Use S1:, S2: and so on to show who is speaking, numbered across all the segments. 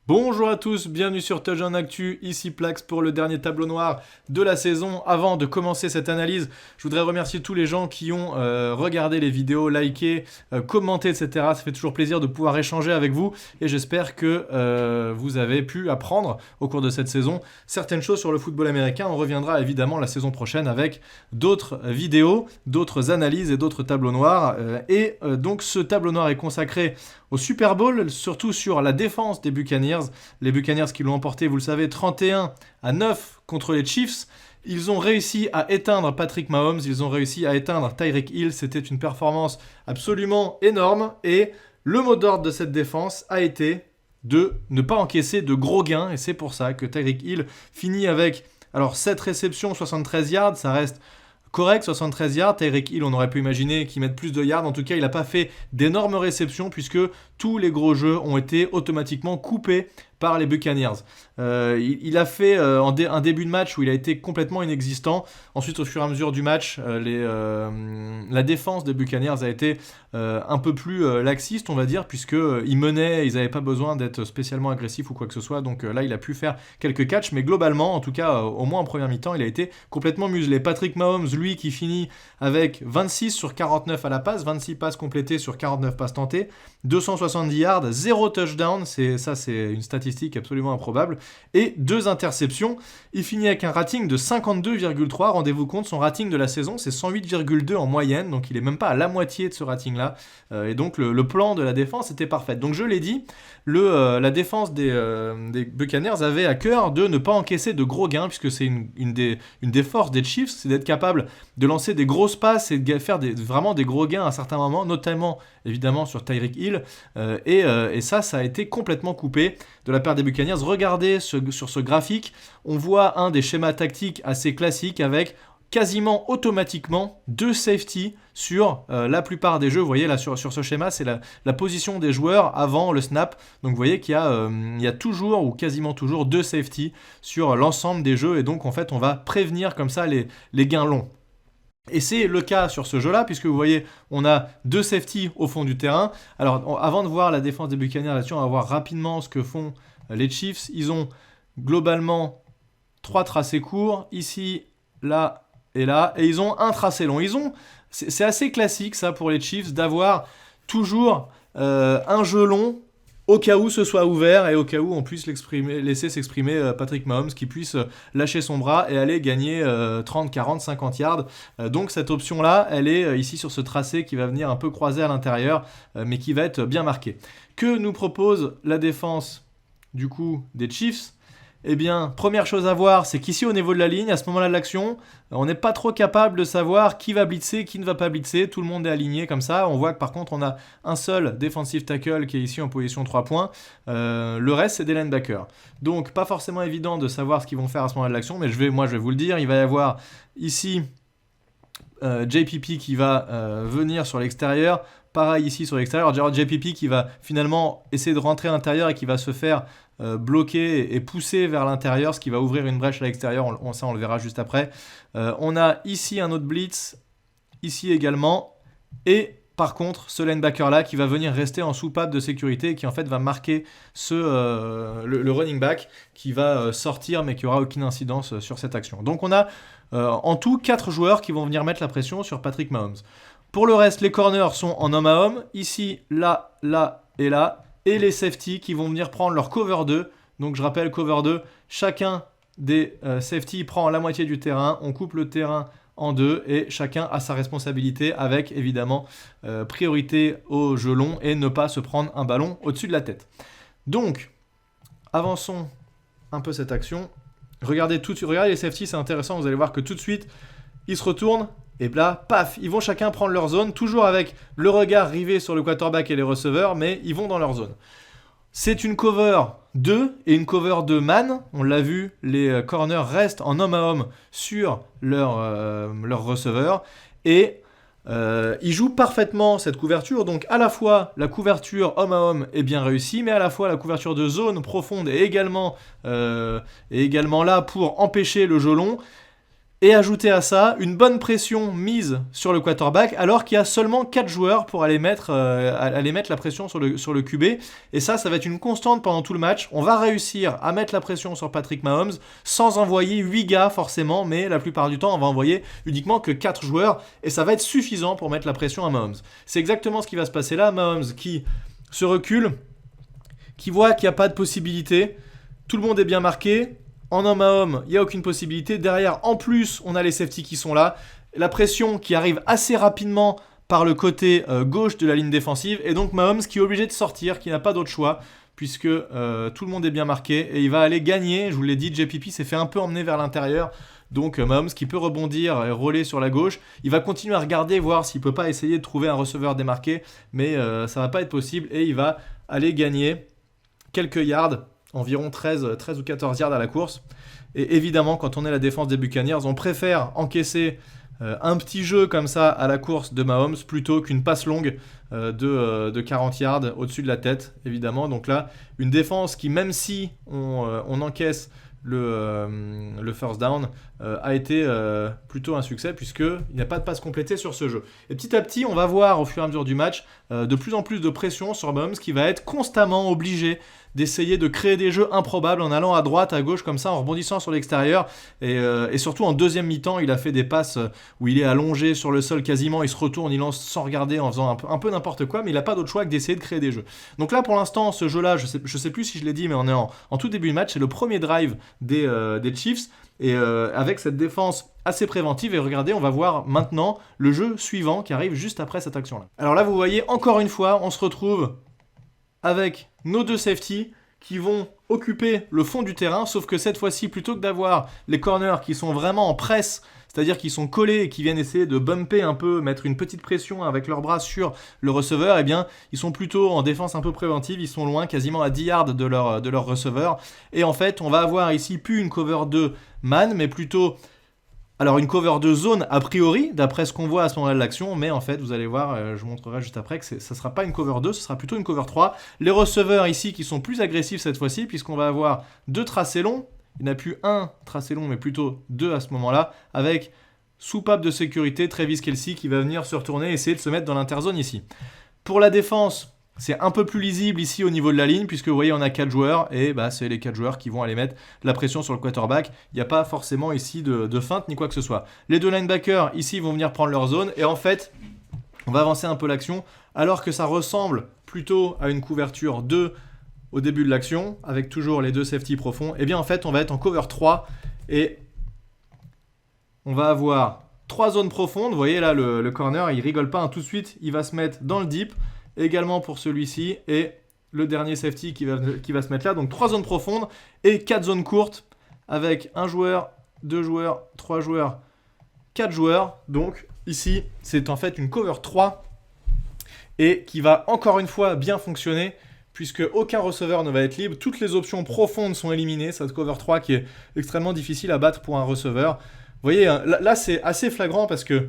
S1: Bonjour à tous, bienvenue sur Touchdown Actu, ici Plax pour le dernier tableau noir de la saison. Avant de commencer cette analyse, je voudrais remercier tous les gens qui ont regardé les vidéos, liké, commenté, etc. Ça fait toujours plaisir de pouvoir échanger avec vous et j'espère que vous avez pu apprendre au cours de cette saison certaines choses sur le football américain. On reviendra évidemment la saison prochaine avec d'autres vidéos, d'autres analyses et d'autres tableaux noirs. Donc ce tableau noir est consacré au Super Bowl, surtout sur la défense des Buccaneers. Les Buccaneers qui l'ont emporté, vous le savez, 31-9 contre les Chiefs. Ils ont réussi à éteindre Patrick Mahomes, ils ont réussi à éteindre Tyreek Hill. C'était une performance absolument énorme. Et le mot d'ordre de cette défense a été de ne pas encaisser de gros gains. Et c'est pour ça que Tyreek Hill finit avec 7 réceptions, 73 yards. Ça reste correct, 73 yards. Tyreek Hill, on aurait pu imaginer qu'il mette plus de yards. En tout cas, il n'a pas fait d'énormes réceptions puisque tous les gros jeux ont été automatiquement coupés par les Buccaneers. Il a fait un début de match où il a été complètement inexistant. Ensuite, au fur et à mesure du match, la défense des Buccaneers a été un peu plus laxiste, on va dire, puisqu'ils menaient, ils n'avaient pas besoin d'être spécialement agressifs ou quoi que ce soit. Donc là, il a pu faire quelques catchs, mais globalement, en tout cas, au moins en première mi-temps, il a été complètement muselé. Patrick Mahomes, lui, qui finit avec 26 sur 49 à la passe, 26 passes complétées sur 49 passes tentées, 270 yards, 0 touchdown, c'est une statistique absolument improbable, et 2 interceptions. Il finit avec un rating de 52,3, rendez-vous compte, son rating de la saison c'est 108,2 en moyenne, donc il est même pas à la moitié de ce rating-là, et donc le plan de la défense était parfait. Donc je l'ai dit, la défense des Buccaneers avait à cœur de ne pas encaisser de gros gains, puisque c'est une des forces des Chiefs, c'est d'être capable de lancer des grosses passes et de faire vraiment des gros gains à certains moments, notamment évidemment sur Tyreek Hill, et ça a été complètement coupé de la part des Buccaneers. Regardez sur ce graphique, on voit un des schémas tactiques assez classiques avec quasiment automatiquement 2 safety sur la plupart des jeux. Vous voyez là sur ce schéma, c'est la position des joueurs avant le snap. Donc vous voyez qu'il y a toujours ou quasiment toujours 2 safety sur l'ensemble des jeux, et donc en fait on va prévenir comme ça les gains longs. Et c'est le cas sur ce jeu-là, puisque vous voyez, on a 2 safety au fond du terrain. Alors, avant de voir la défense des Buccaneers là-dessus, on va voir rapidement ce que font les Chiefs. Ils ont globalement 3 tracés courts, ici, là et là, et ils ont un tracé long. C'est assez classique, ça, pour les Chiefs, d'avoir toujours un jeu long, au cas où ce soit ouvert et au cas où on puisse laisser s'exprimer Patrick Mahomes, qui puisse lâcher son bras et aller gagner 30, 40, 50 yards. Donc cette option-là, elle est ici sur ce tracé qui va venir un peu croiser à l'intérieur, mais qui va être bien marqué. Que nous propose la défense du coup des Chiefs ? Eh bien, première chose à voir, c'est qu'ici au niveau de la ligne, à ce moment-là de l'action, on n'est pas trop capable de savoir qui va blitzer, qui ne va pas blitzer. Tout le monde est aligné comme ça. On voit que par contre, on a un seul defensive tackle qui est ici en position 3 points. Le reste, c'est des linebackers. Donc, pas forcément évident de savoir ce qu'ils vont faire à ce moment-là de l'action, mais je vais vous le dire. Il va y avoir ici JPP qui va venir sur l'extérieur. Pareil ici sur l'extérieur. Alors, JPP qui va finalement essayer de rentrer à l'intérieur et qui va se faire bloquer et pousser vers l'intérieur, ce qui va ouvrir une brèche à l'extérieur. Ça, on le verra juste après. On a ici un autre blitz, ici également. Et par contre, ce linebacker-là qui va venir rester en soupape de sécurité et qui en fait va marquer le running back qui va sortir mais qui n'aura aucune incidence sur cette action. Donc on a en tout 4 joueurs qui vont venir mettre la pression sur Patrick Mahomes. Pour le reste, les corners sont en homme à homme, ici, là, là et là, et les safety qui vont venir prendre leur cover 2. Donc je rappelle, cover 2, chacun des safety prend la moitié du terrain, on coupe le terrain en deux et chacun a sa responsabilité avec évidemment priorité au jeu long et ne pas se prendre un ballon au-dessus de la tête. Donc, avançons un peu cette action. Regardez les safety, c'est intéressant, vous allez voir que tout de suite, ils se retournent et là, paf, ils vont chacun prendre leur zone, toujours avec le regard rivé sur le quarterback et les receveurs, mais ils vont dans leur zone. C'est une cover 2 et une cover de man. On l'a vu, les corners restent en homme à homme sur leur receveur. Et ils jouent parfaitement cette couverture. Donc à la fois la couverture homme à homme est bien réussie, mais à la fois la couverture de zone profonde est également là pour empêcher le jeu long. Et ajouter à ça une bonne pression mise sur le quarterback alors qu'il y a seulement 4 joueurs pour aller mettre la pression sur le QB. Et ça va être une constante pendant tout le match. On va réussir à mettre la pression sur Patrick Mahomes sans envoyer 8 gars forcément, mais la plupart du temps on va envoyer uniquement que 4 joueurs et ça va être suffisant pour mettre la pression à Mahomes. C'est exactement ce qui va se passer là. Mahomes qui se recule, qui voit qu'il n'y a pas de possibilité, tout le monde est bien marqué. En homme à homme, il n'y a aucune possibilité. Derrière, en plus, on a les safeties qui sont là. La pression qui arrive assez rapidement par le côté gauche de la ligne défensive. Et donc Mahomes qui est obligé de sortir, qui n'a pas d'autre choix, puisque tout le monde est bien marqué. Et il va aller gagner. Je vous l'ai dit, JPP s'est fait un peu emmener vers l'intérieur. Donc Mahomes qui peut rebondir et rouler sur la gauche. Il va continuer à regarder, voir s'il ne peut pas essayer de trouver un receveur démarqué. Mais ça ne va pas être possible. Et il va aller gagner quelques yards. Environ 13 ou 14 yards à la course. Et évidemment, quand on est la défense des Buccaneers, on préfère encaisser un petit jeu comme ça à la course de Mahomes plutôt qu'une passe longue de 40 yards au-dessus de la tête, évidemment. Donc là, une défense qui, même si on encaisse le first down, a été plutôt un succès puisqu'il n'y a pas de passe complétée sur ce jeu. Et petit à petit, on va voir au fur et à mesure du match de plus en plus de pression sur Mahomes qui va être constamment obligé d'essayer de créer des jeux improbables en allant à droite, à gauche comme ça, en rebondissant sur l'extérieur. Et surtout en deuxième mi-temps, il a fait des passes où il est allongé sur le sol quasiment, il se retourne, il lance sans regarder en faisant un peu n'importe quoi, mais il n'a pas d'autre choix que d'essayer de créer des jeux. Donc là, pour l'instant, ce jeu-là, je sais plus si je l'ai dit, mais on est en tout début de match, c'est le premier drive des Chiefs. Et avec cette défense assez préventive, et regardez, on va voir maintenant le jeu suivant qui arrive juste après cette action-là. Alors là, vous voyez, encore une fois, on se retrouve avec nos deux safeties qui vont occuper le fond du terrain, sauf que cette fois-ci, plutôt que d'avoir les corners qui sont vraiment en presse, c'est-à-dire qu'ils sont collés et qui viennent essayer de bumper un peu, mettre une petite pression avec leurs bras sur le receveur, eh bien, ils sont plutôt en défense un peu préventive, ils sont loin, quasiment à 10 yards de leur receveur. Et en fait, on va avoir ici plus une cover de man, mais plutôt... Alors une cover de zone a priori, d'après ce qu'on voit à ce moment-là de l'action, mais en fait vous allez voir, je vous montrerai juste après que ça ne sera pas une cover 2, ce sera plutôt une cover 3. Les receveurs ici qui sont plus agressifs cette fois-ci, puisqu'on va avoir deux tracés longs, il n'y en a plus un tracé long, mais plutôt deux à ce moment-là, avec soupape de sécurité, Travis Kelce qui va venir se retourner et essayer de se mettre dans l'interzone ici. Pour la défense, c'est un peu plus lisible ici au niveau de la ligne, puisque vous voyez, on a 4 joueurs, et c'est les 4 joueurs qui vont aller mettre la pression sur le quarterback. Il n'y a pas forcément ici de feinte ni quoi que ce soit. Les deux linebackers, ici, vont venir prendre leur zone, et en fait, on va avancer un peu l'action, alors que ça ressemble plutôt à une couverture 2 au début de l'action, avec toujours les deux safety profonds, et bien en fait, on va être en cover 3, et on va avoir 3 zones profondes. Vous voyez là, le corner, il rigole pas, tout de suite, il va se mettre dans le deep, également pour celui-ci, et le dernier safety qui va se mettre là. Donc 3 zones profondes et 4 zones courtes avec 1 joueur, 2 joueurs, 3 joueurs, 4 joueurs. Donc ici, c'est en fait une cover 3 et qui va encore une fois bien fonctionner puisque aucun receveur ne va être libre. Toutes les options profondes sont éliminées. Cette cover 3 qui est extrêmement difficile à battre pour un receveur. Vous voyez, là c'est assez flagrant parce que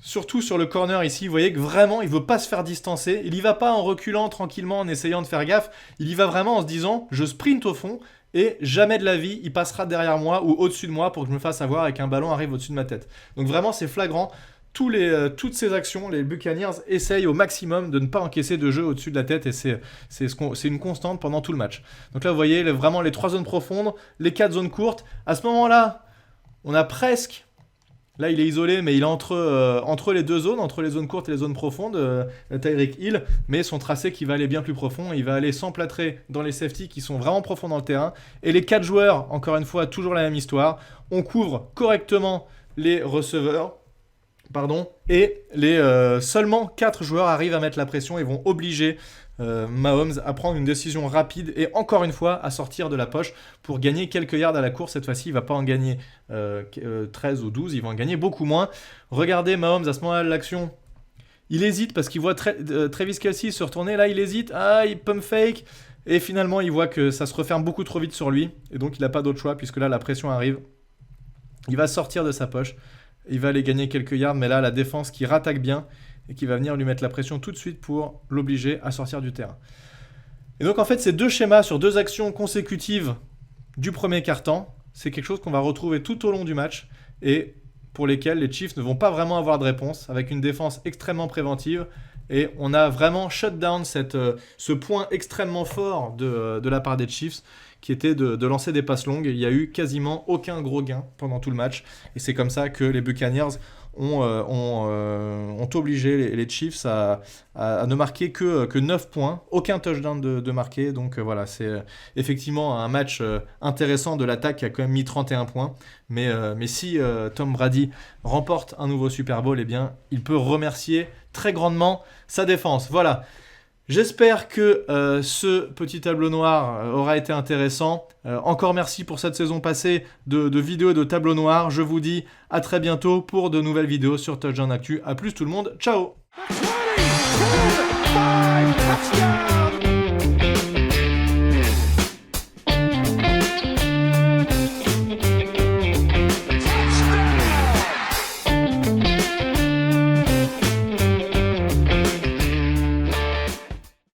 S1: surtout sur le corner ici, vous voyez que vraiment, il ne veut pas se faire distancer. Il n'y va pas en reculant tranquillement, en essayant de faire gaffe. Il y va vraiment en se disant, je sprint au fond et jamais de la vie, il passera derrière moi ou au-dessus de moi pour que je me fasse avoir et qu'un ballon arrive au-dessus de ma tête. Donc vraiment, c'est flagrant. Toutes ces actions, les Buccaneers essayent au maximum de ne pas encaisser de jeu au-dessus de la tête et c'est une constante pendant tout le match. Donc là, vous voyez vraiment les 3 zones profondes, les 4 zones courtes. À ce moment-là, on a presque... Là, il est isolé, mais il est entre les deux zones, entre les zones courtes et les zones profondes, Tyreek Hill, mais son tracé qui va aller bien plus profond, il va aller s'emplâtrer dans les safeties qui sont vraiment profonds dans le terrain. Et les 4 joueurs, encore une fois, toujours la même histoire, on couvre correctement les receveurs, et seulement 4 joueurs arrivent à mettre la pression et vont obliger Mahomes à prendre une décision rapide et encore une fois à sortir de la poche pour gagner quelques yards à la course. Cette fois-ci, il ne va pas en gagner 13 ou 12, il va en gagner beaucoup moins. Regardez Mahomes à ce moment-là de l'action, il hésite parce qu'il voit Travis Kelce se retourner, là il hésite, il pump fake et finalement il voit que ça se referme beaucoup trop vite sur lui et donc il n'a pas d'autre choix puisque là la pression arrive. Il va sortir de sa poche, il va aller gagner quelques yards, mais là la défense qui rattaque bien et qui va venir lui mettre la pression tout de suite pour l'obliger à sortir du terrain. Et donc en fait, ces 2 schémas sur 2 actions consécutives du premier quart-temps, c'est quelque chose qu'on va retrouver tout au long du match et pour lesquels les Chiefs ne vont pas vraiment avoir de réponse, avec une défense extrêmement préventive. Et on a vraiment shut down ce point extrêmement fort de la part des Chiefs, qui était de lancer des passes longues. Il n'y a eu quasiment aucun gros gain pendant tout le match. Et c'est comme ça que les Buccaneers ont obligé les Chiefs à ne marquer que 9 points. Aucun touchdown de marqué. Donc voilà, c'est effectivement un match intéressant de l'attaque qui a quand même mis 31 points. Mais si Tom Brady remporte un nouveau Super Bowl, eh bien, il peut remercier très grandement sa défense. Voilà. J'espère que ce petit tableau noir aura été intéressant. Encore merci pour cette saison passée de vidéos et de tableaux noirs. Je vous dis à très bientôt pour de nouvelles vidéos sur Touchdown Actu. A plus tout le monde, ciao! 20, 5, touchdown!